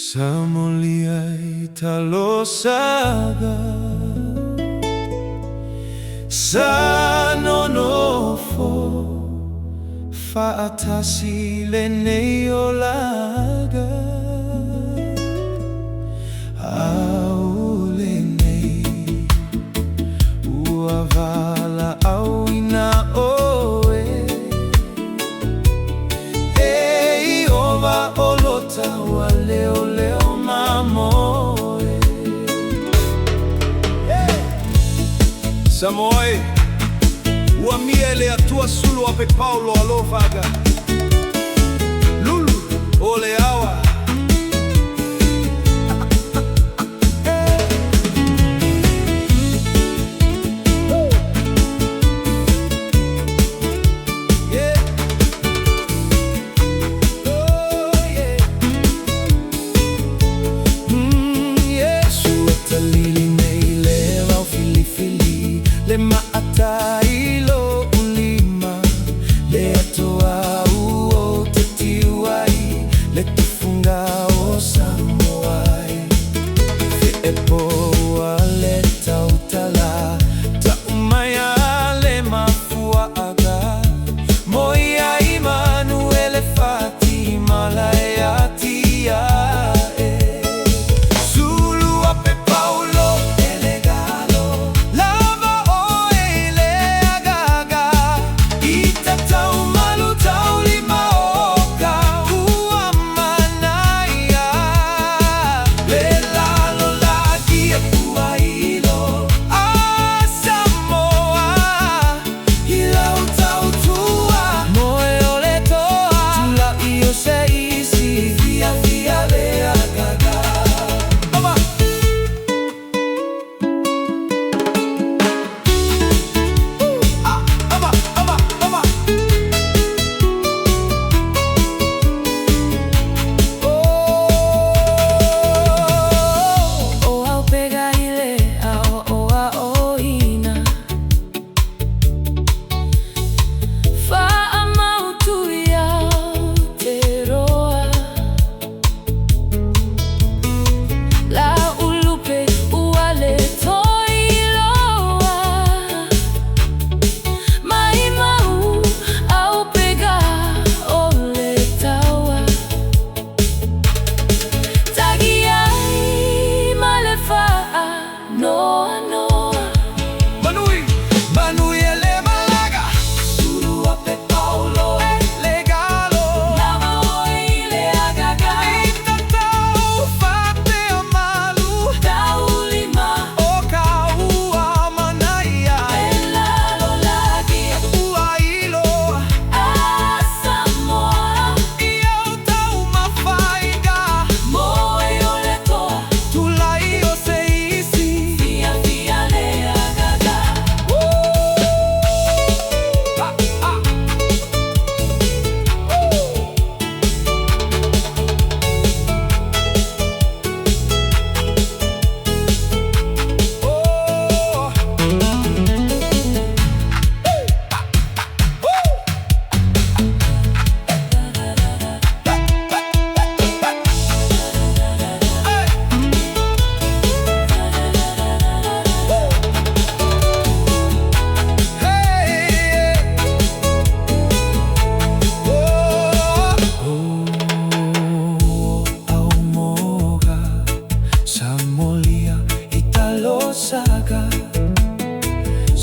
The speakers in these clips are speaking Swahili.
Samolia alofaaga sanonofo faatasile neolaga aulene uavala auina oe ova olota waleo leo mamoe. Samoe Ole Aoa Suluape Paulo alofaaga Lulu Ole Aoa. Le maatailo ulima le atoa uo tetiwai le tufunga o samoai epo wale tautala taumaya le mafaaga moia Emanuele Fatima la eatia Suluape Paulo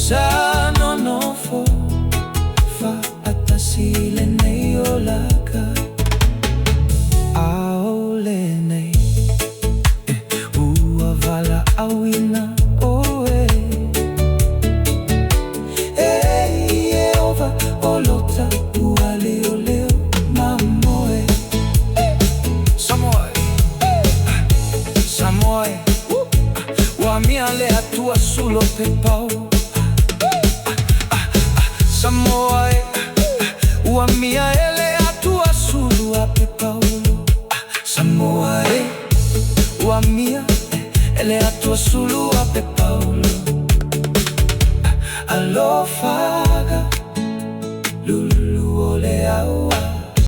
sanonofo faatasile neolaga aulene uavala auina oe ova olota waleo leo mamoe. Samoe Ole Aoa Suluape Paulo Samoe Ole Aoa Suluape Paulo Samoe Ole Aoa Suluape Paulo alofaaga Lulu Ole Aoa.